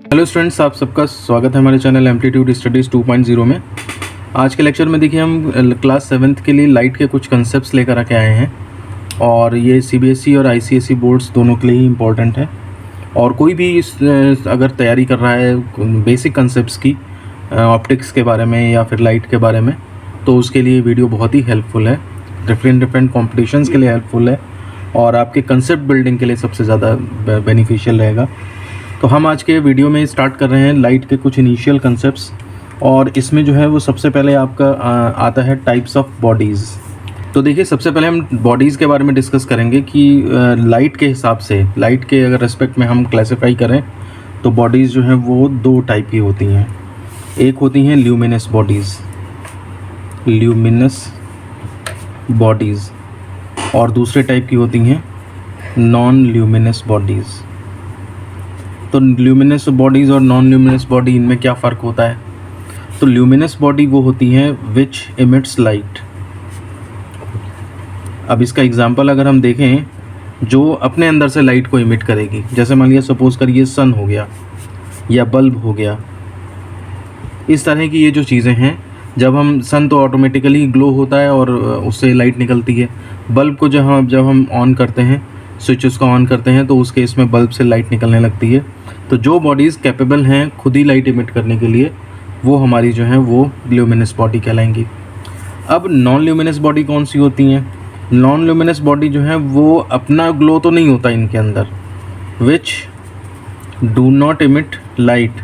Hello students, आप सबका स्वागत है हमारे चैनल एम्पलीट्यूड स्टडीज़ 2.0 में। आज के लेक्चर में देखिए हम क्लास 7th के लिए लाइट के कुछ कंसेप्ट्स लेकर आके आए हैं और ये सीबीएसई और आईसीएसई बोर्ड्स दोनों के लिए ही इम्पोर्टेंट है। और कोई भी अगर तैयारी कर रहा है बेसिक कंसेप्ट्स की ऑप्टिक्स के बारे में या फिर लाइट के बारे में, तो उसके लिए वीडियो बहुत ही हेल्पफुल है। डिफरेंट कॉम्पिटिशन्स के लिए हेल्पफुल है और आपके कंसेप्ट बिल्डिंग के लिए सबसे ज़्यादा बेनिफिशियल रहेगा। तो हम आज के वीडियो में स्टार्ट कर रहे हैं लाइट के कुछ इनिशियल कंसेप्ट्स, और इसमें जो है वो सबसे पहले आपका आता है टाइप्स ऑफ बॉडीज़। तो देखिए, सबसे पहले हम बॉडीज़ के बारे में डिस्कस करेंगे कि लाइट के हिसाब से, लाइट के अगर रेस्पेक्ट में हम क्लासिफाई करें तो बॉडीज़ जो हैं वो दो टाइप की होती हैं। एक होती हैं ल्यूमिनस बॉडीज़ और दूसरे टाइप की होती हैं नॉन ल्यूमिनस बॉडीज़। तो ल्यूमिनस बॉडीज़ और नॉन ल्यूमिनस बॉडी, इनमें क्या फ़र्क होता है? तो ल्यूमिनस बॉडी वो होती हैं विच इमिट्स लाइट। अब इसका एग्जांपल अगर हम देखें, जो अपने अंदर से लाइट को इमिट करेगी, जैसे मान लिया सपोज़ करिए सन हो गया या बल्ब हो गया, इस तरह की ये जो चीज़ें हैं, जब हम सन तो ऑटोमेटिकली ग्लो होता है और उससे लाइट निकलती है। बल्ब को जब हम ऑन करते हैं, स्विच उसका ऑन करते हैं, तो उस केस में बल्ब से लाइट निकलने लगती है। तो जो बॉडीज़ कैपेबल हैं खुद ही लाइट इमिट करने के लिए, वो हमारी जो हैं वो ल्यूमिनस बॉडी कहलाएंगी। अब नॉन ल्यूमिनस बॉडी कौन सी होती हैं? नॉन ल्यूमिनस बॉडी जो है वो अपना ग्लो तो नहीं होता इनके अंदर, which do not emit light,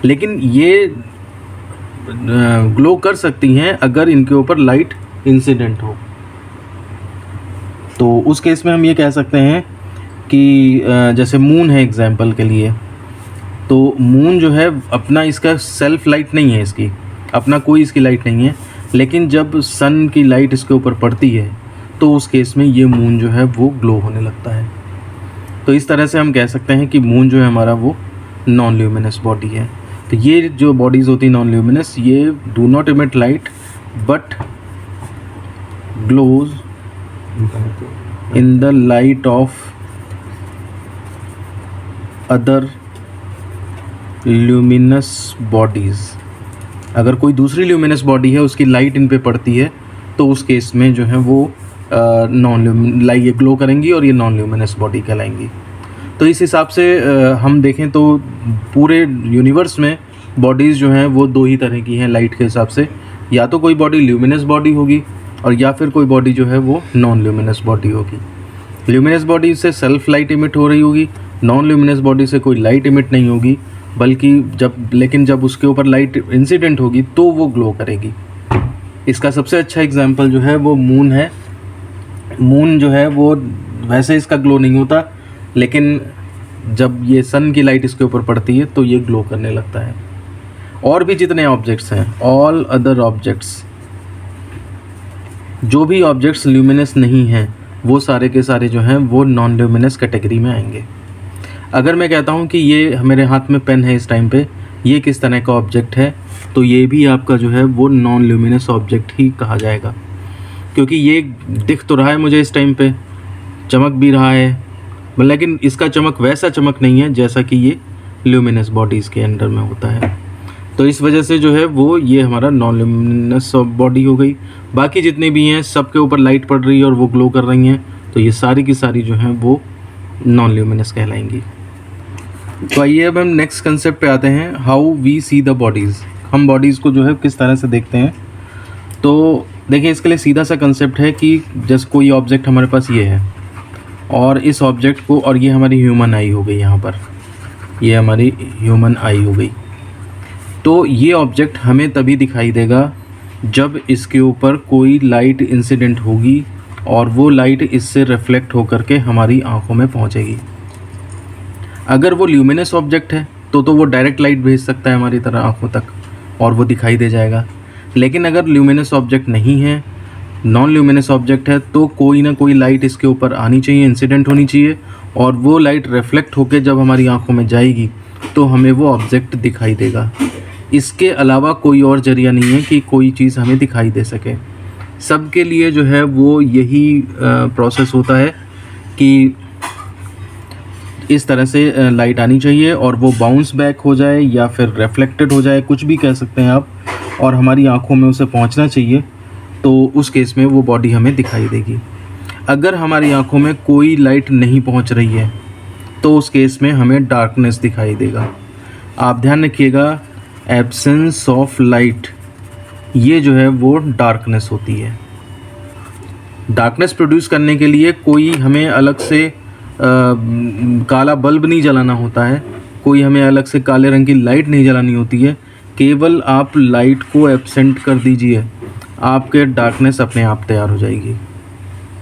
लेकिन ये ग्लो कर सकती हैं अगर इनके ऊपर लाइट इंसिडेंट हो। तो उस केस में हम ये कह सकते हैं कि जैसे मून है एग्जाम्पल के लिए, तो मून जो है अपना इसका सेल्फ लाइट नहीं है, इसकी अपना कोई इसकी लाइट नहीं है, लेकिन जब सन की लाइट इसके ऊपर पड़ती है तो उस केस में ये मून जो है वो ग्लो होने लगता है। तो इस तरह से हम कह सकते हैं कि मून जो है हमारा वो नॉन ल्यूमिनस बॉडी है। तो ये जो बॉडीज़ होती हैं नॉन ल्यूमिनस, ये do not emit light but glows in the light of other luminous bodies. अगर कोई दूसरी ल्यूमिनस बॉडी है, उसकी लाइट इन पे पड़ती है, तो उस केस में जो है वो ये ग्लो करेंगी और ये नॉन ल्यूमिनस बॉडी कहलाएंगी। तो इस हिसाब से हम देखें तो पूरे यूनिवर्स में बॉडीज़ जो हैं वो दो ही तरह की हैं लाइट के हिसाब से। या तो कोई बॉडी ल्यूमिनस बॉडी होगी और या फिर कोई बॉडी जो है वो नॉन ल्यूमिनस बॉडी होगी। ल्यूमिनस बॉडी से सेल्फ लाइट इमिट हो रही होगी, नॉन ल्यूमिनस बॉडी से कोई लाइट इमिट नहीं होगी, बल्कि जब उसके ऊपर लाइट इंसिडेंट होगी तो वो ग्लो करेगी। इसका सबसे अच्छा एग्जांपल जो है वो मून है। मून जो है वो वैसे इसका ग्लो नहीं होता, लेकिन जब ये सन की लाइट इसके ऊपर पड़ती है तो ये ग्लो करने लगता है। और भी जितने ऑब्जेक्ट्स हैं, ऑल अदर ऑब्जेक्ट्स, जो भी ऑब्जेक्ट्स ल्यूमिनस नहीं हैं, वो सारे के सारे जो हैं वो नॉन ल्यूमिनस कैटेगरी में आएंगे। अगर मैं कहता हूँ कि ये मेरे हाथ में पेन है इस टाइम पे, ये किस तरह का ऑब्जेक्ट है, तो ये भी आपका जो है वो नॉन ल्यूमिनस ऑब्जेक्ट ही कहा जाएगा, क्योंकि ये दिख तो रहा है मुझे इस टाइम पे, चमक भी रहा है, लेकिन इसका चमक वैसा चमक नहीं है जैसा कि ये ल्यूमिनस बॉडीज़ के अंडर में होता है। तो इस वजह से जो है वो ये हमारा नॉन ल्यूमिनस बॉडी हो गई। बाकी जितने भी हैं सबके ऊपर लाइट पड़ रही है और वो ग्लो कर रही हैं, तो ये सारी की सारी जो हैं वो नॉन ल्यूमिनस कहलाएंगी। तो आइए अब हम नेक्स्ट कंसेप्ट पे आते हैं, how we see the bodies. हम बॉडीज़ को जो है किस तरह से देखते हैं। तो देखिए, इसके लिए सीधा सा कंसेप्ट है कि जैसे कोई ऑब्जेक्ट हमारे पास ये है और इस ऑब्जेक्ट को, और ये हमारी ह्यूमन आई हो गई, यहाँ पर ये हमारी ह्यूमन आई हो गई। तो ये ऑब्जेक्ट हमें तभी दिखाई देगा जब इसके ऊपर कोई लाइट इंसिडेंट होगी और वो लाइट इससे रिफ्लेक्ट होकर के हमारी आँखों में पहुँचेगी। अगर वो ल्यूमिनस ऑब्जेक्ट है तो वो डायरेक्ट लाइट भेज सकता है हमारी तरह आँखों तक और वो दिखाई दे जाएगा। लेकिन अगर ल्यूमिनस ऑब्जेक्ट नहीं है, नॉन ल्यूमिनस ऑब्जेक्ट है, तो कोई ना कोई लाइट इसके ऊपर आनी चाहिए, इंसिडेंट होनी चाहिए, और वो लाइट रिफ्लेक्ट होकर जब हमारी आँखों में जाएगी तो हमें वो ऑब्जेक्ट दिखाई देगा। इसके अलावा कोई और जरिया नहीं है कि कोई चीज़ हमें दिखाई दे सके। सबके लिए जो है वो यही प्रोसेस होता है कि इस तरह से लाइट आनी चाहिए और वो बाउंस बैक हो जाए या फिर रिफ्लेक्टेड हो जाए, कुछ भी कह सकते हैं आप, और हमारी आँखों में उसे पहुँचना चाहिए, तो उस केस में वो बॉडी हमें दिखाई देगी। अगर हमारी आँखों में कोई लाइट नहीं पहुँच रही है तो उस केस में हमें डार्कनेस दिखाई देगा। आप ध्यान रखिएगा, एब्सेंस ऑफ लाइट, ये जो है वो डार्कनेस होती है। डार्कनेस प्रोड्यूस करने के लिए कोई हमें अलग से काला बल्ब नहीं जलाना होता है, कोई हमें अलग से काले रंग की लाइट नहीं जलानी होती है। केवल आप लाइट को एब्सेंट कर दीजिए, आपके डार्कनेस अपने आप तैयार हो जाएगी।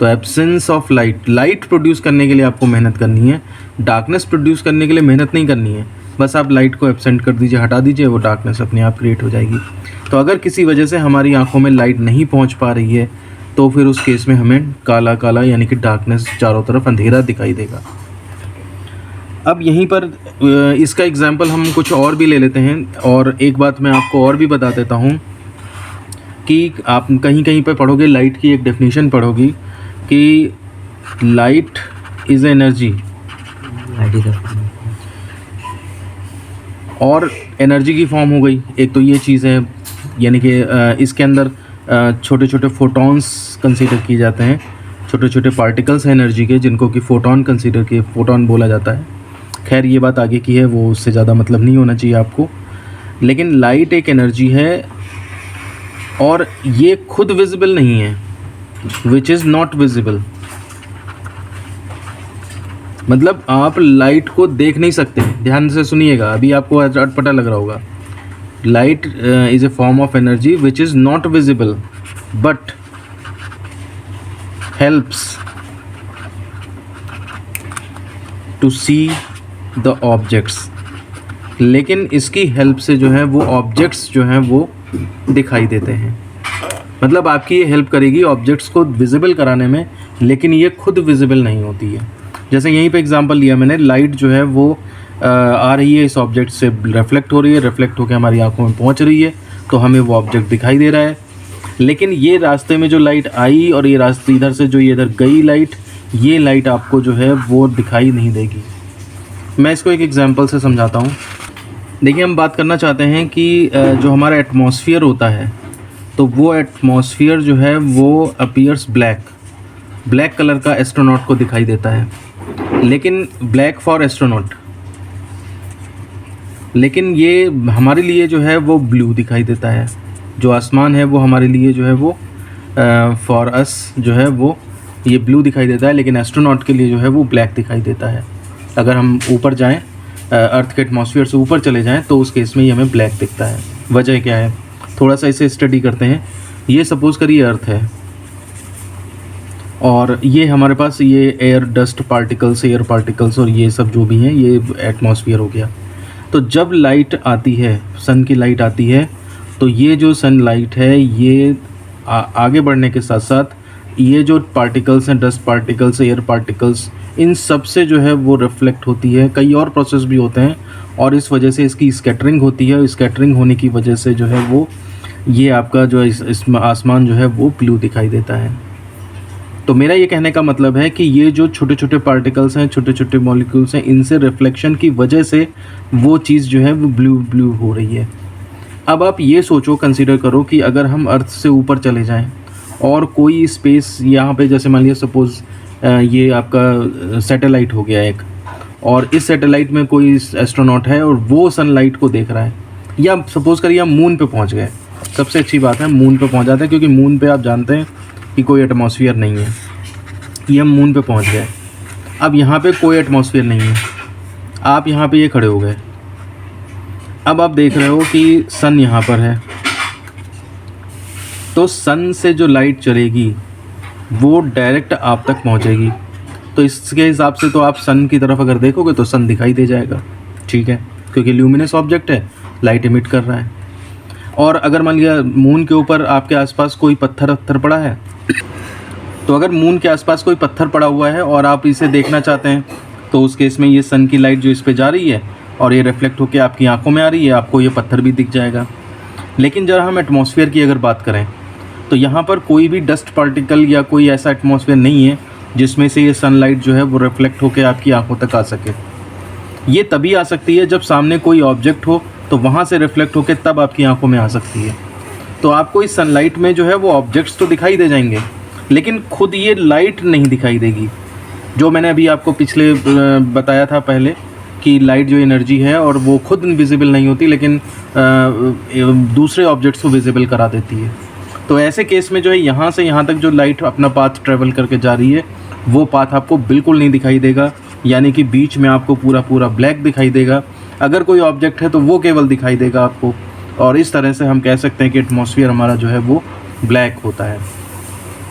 तो absence of light, light produce करने के लिए आपको मेहनत करनी है, डार्कनेस प्रोड्यूस करने के लिए मेहनत नहीं करनी है। बस आप लाइट को एब्सेंट कर दीजिए, हटा दीजिए, वो डार्कनेस अपने आप क्रिएट हो जाएगी। तो अगर किसी वजह से हमारी आंखों में लाइट नहीं पहुंच पा रही है तो फिर उस केस में हमें काला काला यानी कि डार्कनेस, चारों तरफ अंधेरा दिखाई देगा। अब यहीं पर इसका एग्जाम्पल हम कुछ और भी ले लेते हैं। और एक बात मैं आपको और भी बता देता हूँ कि आप कहीं कहीं पे पढ़ोगे, लाइट की एक डेफिनेशन पढ़ोगी कि लाइट इज़ एनर्जी, और एनर्जी की फॉर्म हो गई। एक तो ये चीज़ है, यानी कि इसके अंदर छोटे छोटे फोटॉन्स कंसीडर किए जाते हैं, छोटे छोटे पार्टिकल्स हैं एनर्जी के, जिनको कि फोटॉन कंसीडर किए, फोटॉन बोला जाता है। खैर ये बात आगे की है, वो उससे ज़्यादा मतलब नहीं होना चाहिए आपको। लेकिन लाइट एक एनर्जी है और ये खुद विजिबल नहीं है, विच इज़ नॉट विजिबल। मतलब आप लाइट को देख नहीं सकते। ध्यान से सुनिएगा, अभी आपको अटपटा लग रहा होगा। Light is a form of energy which is not visible but helps to see the objects. लेकिन इसकी हेल्प से जो है वो ऑब्जेक्ट्स जो हैं वो दिखाई देते हैं। मतलब आपकी ये हेल्प करेगी ऑब्जेक्ट्स को विजिबल कराने में, लेकिन ये खुद विजिबल नहीं होती है। जैसे यहीं पे एग्जांपल लिया मैंने, लाइट जो है वो आ रही है, इस ऑब्जेक्ट से रिफ्लेक्ट हो रही है, रिफ्लेक्ट होकर हमारी आंखों में पहुंच रही है, तो हमें वो ऑब्जेक्ट दिखाई दे रहा है। लेकिन ये रास्ते में जो लाइट आई और ये रास्ते इधर से जो ये इधर गई लाइट, ये लाइट आपको जो है वो दिखाई नहीं देगी। मैं इसको एक एग्जाम्पल से समझाता हूँ। देखिए, हम बात करना चाहते हैं कि जो हमारा एटमॉस्फेयर होता है, तो वो एटमॉस्फेयर जो है वो अपीयर्स ब्लैक कलर का एस्ट्रोनॉट को दिखाई देता है, लेकिन ब्लैक फॉर एस्ट्रोनॉट। लेकिन ये हमारे लिए जो है वो ब्लू दिखाई देता है। जो आसमान है वो हमारे लिए जो है वो फॉर अस जो है वो ये ब्लू दिखाई देता है, लेकिन एस्ट्रोनॉट के लिए जो है वो ब्लैक दिखाई देता है। अगर हम ऊपर जाएं, अर्थ के एटमॉस्फेयर से ऊपर चले जाएं, तो उस केस में ये हमें ब्लैक दिखता है। वजह क्या है, थोड़ा सा इसे स्टडी करते हैं। ये सपोज़ करिए अर्थ है और ये हमारे पास ये एयर पार्टिकल्स और ये सब जो भी हैं, ये एटमॉस्फेयर हो गया। तो जब लाइट आती है, सन की लाइट आती है, तो ये जो सन लाइट है ये आगे बढ़ने के साथ साथ ये जो पार्टिकल्स हैं, डस्ट पार्टिकल्स, एयर पार्टिकल्स, इन सब से जो है वो रिफ्लेक्ट होती है। कई और प्रोसेस भी होते हैं और इस वजह से इसकी स्कैटरिंग होती है। स्कैटरिंग होने की वजह से जो है वो ये आपका जो इसमें आसमान जो है वो ब्लू दिखाई देता है। तो मेरा ये कहने का मतलब है कि ये जो छोटे छोटे पार्टिकल्स हैं, छोटे छोटे मॉलिक्यूल्स हैं, इनसे रिफ्लेक्शन की वजह से वो चीज़ जो है वो ब्लू हो रही है। अब आप ये सोचो, कंसीडर करो कि अगर हम अर्थ से ऊपर चले जाएं और कोई स्पेस यहाँ पे, जैसे मान लिया सपोज़ ये आपका सैटेलाइट हो गया एक, और इस सैटेलाइट में कोई एस्ट्रोनॉट है और वो सनलाइट को देख रहा है, या सपोज़ करिए हम मून पे पहुँच गए। सबसे अच्छी बात है मून पे पहुँच जाते हैं, क्योंकि मून पे आप जानते हैं कि कोई एटमॉस्फेयर नहीं है। ये हम मून पे पहुँच गए, अब यहाँ पे कोई एटमॉस्फेयर नहीं है, आप यहाँ पे ये खड़े हो गए। अब आप देख रहे हो कि सन यहाँ पर है, तो सन से जो लाइट चलेगी वो डायरेक्ट आप तक पहुँचेगी। तो इसके हिसाब से तो आप सन की तरफ अगर देखोगे तो सन दिखाई दे जाएगा, ठीक है, क्योंकि ल्यूमिनस ऑब्जेक्ट है, लाइट इमिट कर रहा है। और अगर मान लिया मून के ऊपर आपके आसपास कोई पत्थर पड़ा है, तो अगर मून के आसपास कोई पत्थर पड़ा हुआ है और आप इसे देखना चाहते हैं, तो उस केस में ये सन की लाइट जो इस पे जा रही है और ये रिफ्लेक्ट होकर आपकी आंखों में आ रही है, आपको ये पत्थर भी दिख जाएगा। लेकिन जब हम एटमॉस्फेयर की अगर बात करें, तो यहाँ पर कोई भी डस्ट पार्टिकल या कोई ऐसा एटमॉस्फेयर नहीं है, जिसमें से ये सनलाइट जो है वो रिफ्लेक्ट होकर आपकी आंखों तक आ सके। ये तभी आ सकती है जब सामने कोई ऑब्जेक्ट हो, तो वहाँ से रिफ्लेक्ट होकर तब आपकी आंखों में आ सकती है। तो आपको इस सनलाइट में जो है वो ऑब्जेक्ट्स तो दिखाई दे जाएंगे, लेकिन खुद ये लाइट नहीं दिखाई देगी। जो मैंने अभी आपको पिछले बताया था पहले कि लाइट जो एनर्जी है और वो खुद विजिबल नहीं होती, लेकिन दूसरे ऑब्जेक्ट्स को विजिबल करा देती है। तो ऐसे केस में जो है यहाँ से यहाँ तक जो लाइट अपना पाथ ट्रेवल करके जा रही है, वो पाथ आपको बिल्कुल नहीं दिखाई देगा, यानी कि बीच में आपको पूरा ब्लैक दिखाई देगा। अगर कोई ऑब्जेक्ट है तो वो केवल दिखाई देगा आपको, और इस तरह से हम कह सकते हैं कि एटमॉस्फेयर हमारा जो है वो ब्लैक होता है।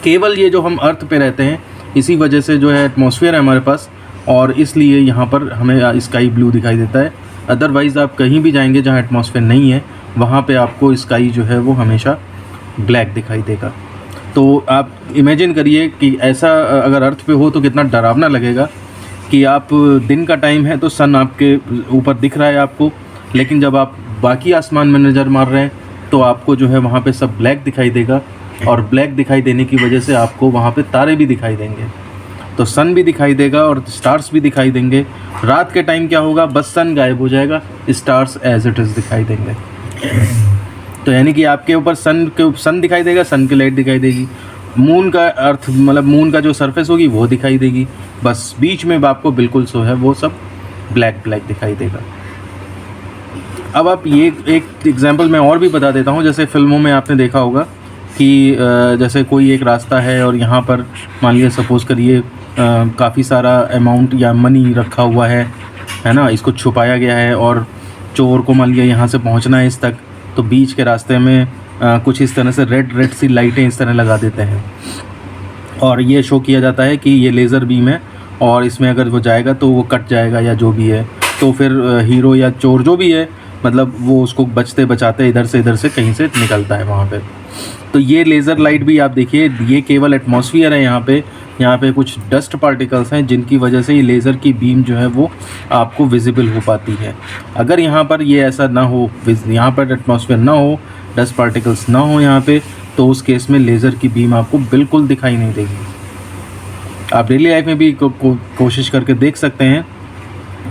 केवल ये जो हम अर्थ पे रहते हैं, इसी वजह से जो है एटमॉस्फेयर है हमारे पास, और इसलिए यहाँ पर हमें स्काई ब्लू दिखाई देता है। अदरवाइज़ आप कहीं भी जाएंगे जहाँ एटमॉस्फेयर नहीं है, वहाँ पे आपको स्काई जो है वो हमेशा ब्लैक दिखाई देगा। तो आप इमेजिन करिए कि ऐसा अगर अर्थ पे हो तो कितना डरावना लगेगा कि आप दिन का टाइम है तो सन आपके ऊपर दिख रहा है आपको, लेकिन जब आप बाकी आसमान में नज़र मार रहे हैं तो आपको जो है वहाँ पे सब ब्लैक दिखाई देगा, और ब्लैक दिखाई देने की वजह से आपको वहाँ पे तारे भी दिखाई देंगे। तो सन भी दिखाई देगा और स्टार्स भी दिखाई देंगे। रात के टाइम क्या होगा, बस सन गायब हो जाएगा, स्टार्स एज इट इज़ दिखाई देंगे। तो यानी कि आपके ऊपर सन दिखाई देगा, सन की लाइट दिखाई देगी, मून का अर्थ मतलब मून का जो सरफेस होगी वो दिखाई देगी, बस बीच में आपको बिल्कुल सो है वो सब ब्लैक दिखाई देगा। अब आप ये एक एग्जांपल मैं और भी बता देता हूँ। जैसे फिल्मों में आपने देखा होगा कि जैसे कोई एक रास्ता है और यहाँ पर मान लिया सपोज़ करिए काफ़ी सारा अमाउंट या मनी रखा हुआ है ना, इसको छुपाया गया है, और चोर को मान लिया यहाँ से पहुँचना है इस तक, तो बीच के रास्ते में कुछ इस तरह से रेड सी लाइटें इस तरह लगा देते हैं, और ये शो किया जाता है कि ये लेज़र बीम है और इसमें अगर वो जाएगा तो वो कट जाएगा या जो भी है। तो फिर हीरो या चोर जो भी है, मतलब वो उसको बचते बचाते इधर से कहीं से निकलता है वहाँ पे। तो ये लेज़र लाइट भी आप देखिए, ये केवल एटमॉस्फेयर है यहाँ पे कुछ डस्ट पार्टिकल्स हैं जिनकी वजह से ये लेज़र की बीम जो है वो आपको विजिबल हो पाती है। अगर यहाँ पर ये ऐसा ना हो, यहाँ पर एटमॉस्फेयर ना हो, डस्ट पार्टिकल्स ना हो यहाँ पे, तो उस केस में लेज़र की बीम आपको बिल्कुल दिखाई नहीं देगी। आप डेली लाइफ में भी कोशिश करके देख सकते हैं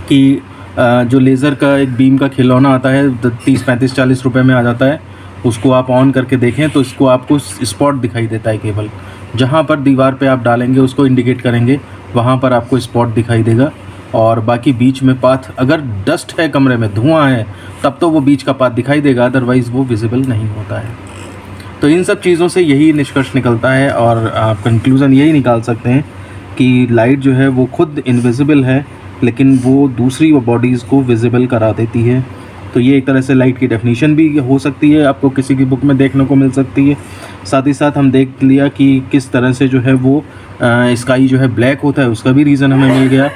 कि जो लेज़र का एक बीम का खिलौना आता है 30, 35, 40 रुपए में आ जाता है, उसको आप ऑन करके देखें तो इसको आपको स्पॉट दिखाई देता है। केवल जहाँ पर दीवार पे आप डालेंगे उसको इंडिकेट करेंगे, वहाँ पर आपको स्पॉट दिखाई देगा, और बाकी बीच में पाथ, अगर डस्ट है कमरे में, धुआं है, तब तो वो बीच का पाथ दिखाई देगा, अदरवाइज़ वो विजिबल नहीं होता है। तो इन सब चीज़ों से यही निष्कर्ष निकलता है, और आप कंक्लूज़न यही निकाल सकते हैं कि लाइट जो है वो खुद इनविजिबल है, लेकिन वो दूसरी बॉडीज़ को विजिबल करा देती है। तो ये एक तरह से लाइट की डेफिनेशन भी हो सकती है, आपको किसी की बुक में देखने को मिल सकती है। साथ ही साथ हम देख लिया कि किस तरह से जो है वो स्काई जो है ब्लैक होता है, उसका भी रीज़न हमें मिल गया।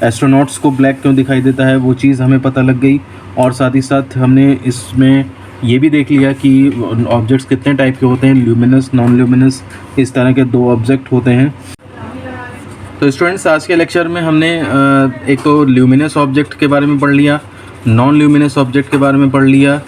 एस्ट्रोनॉट्स को ब्लैक क्यों दिखाई देता है वो चीज़ हमें पता लग गई, और साथ ही साथ हमने इसमें ये भी देख लिया कि ऑब्जेक्ट्स कितने टाइप के होते हैं, ल्यूमिनस, नॉन ल्यूमिनस, इस तरह के 2 ऑब्जेक्ट होते हैं। तो स्टूडेंट्स, आज के लेक्चर में हमने एक तो ल्यूमिनस ऑब्जेक्ट के बारे में पढ़ लिया, नॉन ल्यूमिनस ऑब्जेक्ट के बारे में पढ़ लिया,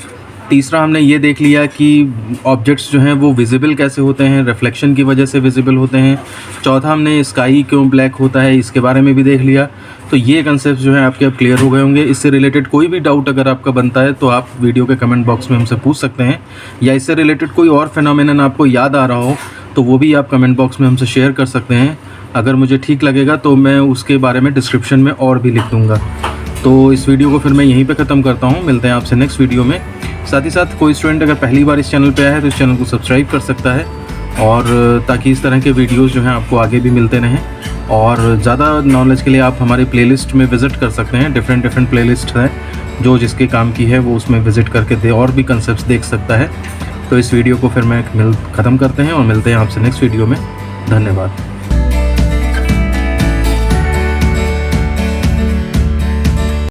तीसरा हमने ये देख लिया कि ऑब्जेक्ट्स जो हैं वो विजिबल कैसे होते हैं, रिफ्लेक्शन की वजह से विजिबल होते हैं, चौथा हमने स्काई क्यों ब्लैक होता है इसके बारे में भी देख लिया। तो ये कंसेप्ट जो है आपके अब क्लियर हो गए होंगे। इससे रिलेटेड कोई भी डाउट अगर आपका बनता है तो आप वीडियो के कमेंट बॉक्स में हमसे पूछ सकते हैं, या इससे रिलेटेड कोई और फिनोमेनन आपको याद आ रहा हो तो वो भी आप कमेंट बॉक्स में हमसे शेयर कर सकते हैं। अगर मुझे ठीक लगेगा तो मैं उसके बारे में डिस्क्रिप्शन में और भी लिख दूँगा। तो इस वीडियो को फिर मैं यहीं पे ख़त्म करता हूँ, मिलते हैं आपसे नेक्स्ट वीडियो में। साथ ही साथ कोई स्टूडेंट अगर पहली बार इस चैनल पे आया है तो इस चैनल को सब्सक्राइब कर सकता है, और ताकि इस तरह के वीडियोस जो हैं आपको आगे भी मिलते रहें। और ज़्यादा नॉलेज के लिए आप हमारे प्लेलिस्ट में विज़िट कर सकते हैं, डिफरेंट प्लेलिस्ट है जो जिसके काम की है वो उसमें विज़िट करके और भी कंसेप्ट देख सकता है। तो इस वीडियो को फिर मैं ख़त्म करते हैं और मिलते हैं आपसे नेक्स्ट वीडियो में। धन्यवाद।